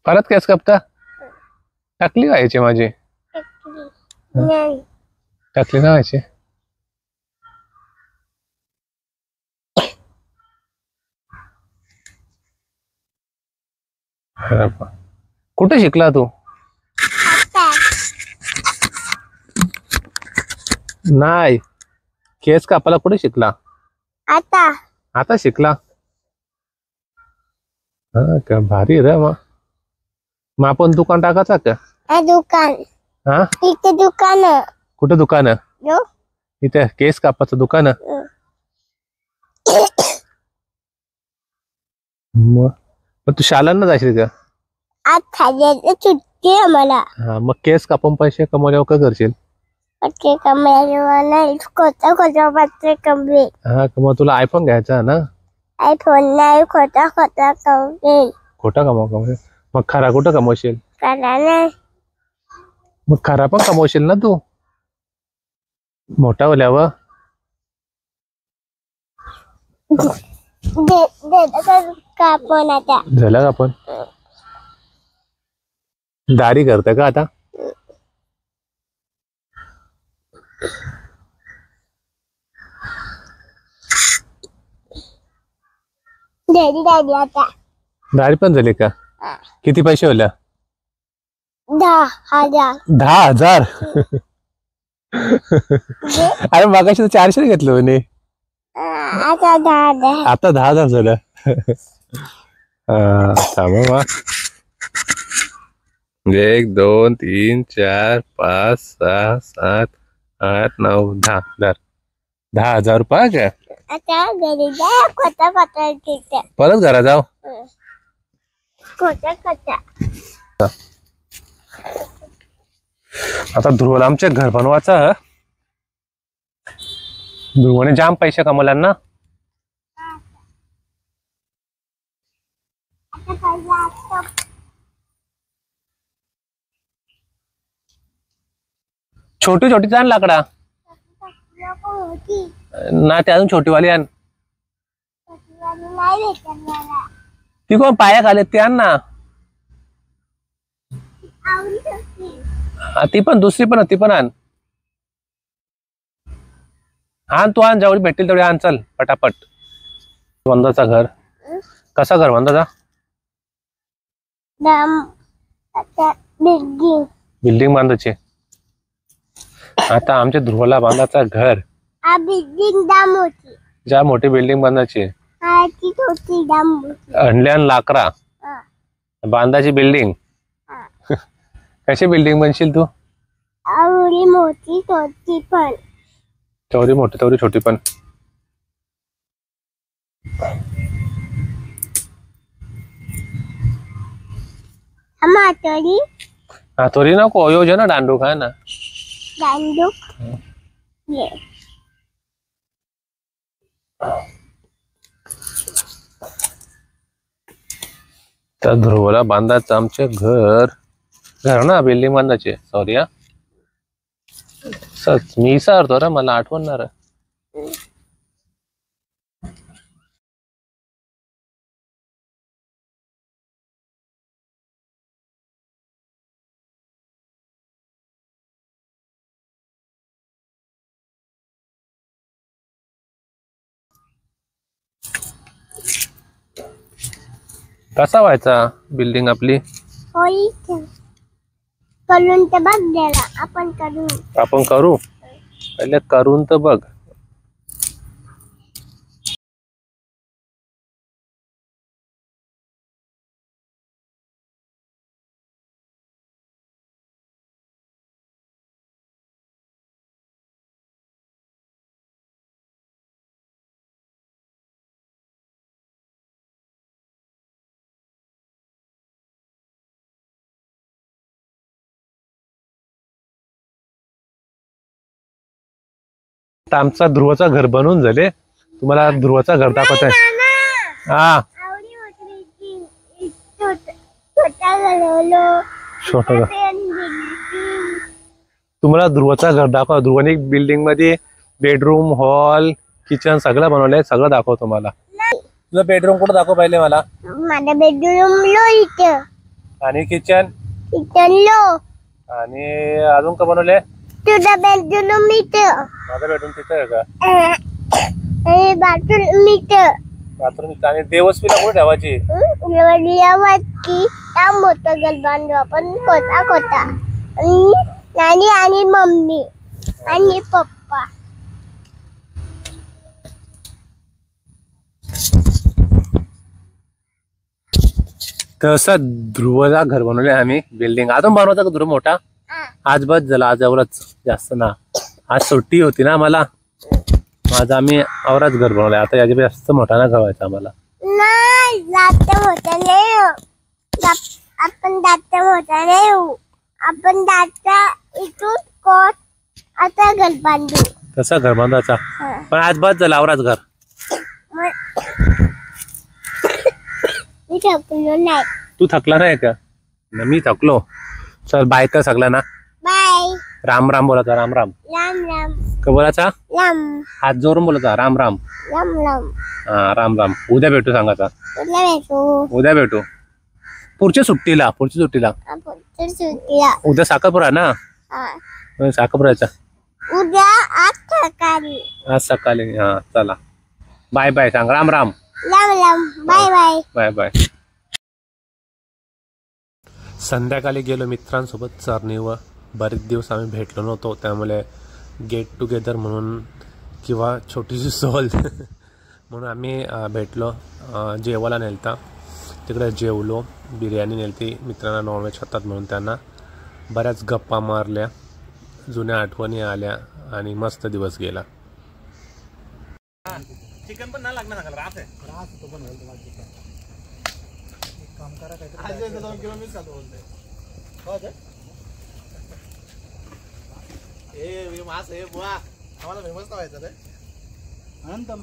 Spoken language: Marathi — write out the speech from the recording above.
परत केस कापता? टाकली व्हायची माझी, नाही टाकली ना व्हायची. कुठे शिकला तू? आता नाही, केस कापायला कुठे शिकला? आता आता शिकला. हा का, भारी रे. मग आपण दुकान टाकायचा का? दुकान हा, इथे दुकान कुठे दुकान? इथे केस कापाचं दुकान. मग तू शाळांना जाशील का? आज सुट्टी आहे मला. हा, मग केस कापून पैसे कमवल्यावर काय करशील? पत्ते कमवायला खोटा खोटा पत्ते कमवे. हा, मग तुला आयफोन घ्यायचा ना? आयफोन नाही, खोटा खोटा कमवे. खोटा कमव. मग खरा कुठं कमवशील? करा नाही. मग खरा पण कमवशील ना तू मोठा होल्यावर. कापून आता झालं का आपण? दाढी करते का आता? दादी आता दाढी पण झाली का? किती पैसे होल्या? 10,000. 10,000? अरे मागाशी 400 घेतलं म्हणे. आता 10,000. आता 10,000 झालं. थांबा मग. 1 2 3 4 5 6 7 8 9 10. 10,000 रुपये का? आता घरी जा. खोटा खोटा तिथे परत घरा जाऊ. खोटा खोटा. आता ध्रुवला आमचे घर बनवायचं. ध्रुवने जाम पैसे कमवल्या ना. छोटी छोटी आण लाकडा. ना ते अजून छोटीवाली आण. ती कोण पाया खाली ती आण ना. ती पण दुसरी पण ती पण आण. आण तू आण, जेवढी भेटतील तेवढी आण. चल पटापट. वंदाचा घर कसा घर वंदाचा? बिल्डिंग बांधायची. आता आमच्या ध्रुवला बांधायचा घर. बिल्डिंग दाम होती. ज्या मोठी बिल्डिंग बांधायची. ती छोटी दाम होती. अंडल्यान लाकरा बांधाची बिल्डिंग. कशी बिल्डिंग बनशील तू? आवडी मोठी छोटी पण. तेवढी मोठी तेवढी छोटी पण. हातोडी. हातोडी नको, योजना दांडूक आहे ना. दांडूक. त्या ध्रुवला बांधायचं आमचे घर. घर ना, बिल्डिंग बांधायची. सॉरी हा, सच मी विसरतो रे, मला आठवणार. कसा व्हायचा बिल्डिंग आपली? करून तर बघ द्याला. आपण करू पहिले, करून तर बघ. आमचा ध्रुवचा घर बनवून झाले. तुम्हाला ध्रुवचा घर दाखवत आहे. हा, छोटा तुम्हाला ध्रुवचा घर दाखव. ध्रुवने बिल्डिंग मध्ये बेडरूम, हॉल, किचन सगळं बनवलंय. सगळं दाखव तुम्हाला. तुझा बेडरूम कुठं दाखव पहिले मला. माझा बेडरूम लो इथे. आणि किचन किचनलो आणि अजून का बनवले? तुझा बेडरूम इथं माझं बेडरूम तिथं आहे का? आणि बाथरूम इथं बाथरूम इथं. आणि देवस्वीला कुठे ठेवायची? वरती त्या मोठं घर बांधू आपण खोटा खोटा आणि नानी आणि मम्मी आणि पप्पा. तसं ध्रुवला घर बनवले आम्ही. बिल्डिंग अजून बनवता का ध्रुव मोठा? आज बस झाला, आज एवढंच, जास्त ना. आज सुट्टी होती ना मला, आज आम्ही आवराच घर बनवलंय. आता याच्या जास्त मोठा ना ठेवायचा आम्हाला. नाही जास्त मोठा नाही आपण जास्त मोठा नाही आपण जास्त इथून कोट आता घर बांधू. तसा घर बांधायचा, पण आज बस झाला आवराच घर. मी थकलो नाही. तू थकला नाही का? मी थकलो. चल बाय कर सगळा ना. बाय. राम राम बोलायचा, राम राम. राम राम. का बोलायचा? राम हात जोरून बोलायचा, राम राम. राम राम. हा राम राम. उद्या भेटू सांगायचा. उद्या भेटू. उद्या भेटू पुढच्या सुट्टीला. आपण तर सुट्टीला. उद्या साखरपुडा ना. साखरपुड्याचा उद्या आज सकाळी. आज सकाळी. हा चला बाय बाय सांग. Ram Ram. Ram Ram. Bye bye. Bye bye. संध्याकाळी गेलो मित्रांसोबत चरणीवर. बरेच दिवस आम्ही भेटलो नव्हतो, त्यामुळे गेट टुगेदर म्हणून किंवा छोटीशी सहल म्हणून आम्ही भेटलो. जेवायला नेलता, तिकडे जेवलो. बिर्याणी नेलती. मित्रांना नॉनव्हेज खातात म्हणून त्यांना. बऱ्याच गप्पा मारल्या, जुन्या आठवणी आल्या आणि मस्त दिवस गेला. चिकन पण नाही लागणार सांगाल. रास आहे. रास तो पण होईल तुम्हाला चिकन. एक काम करा काहीतरी. आज 2 किलो मी चालू बोलते. हो का? ए मास आहे बुवा. आम्हाला फेमस व्हायचं रे. अनंतम.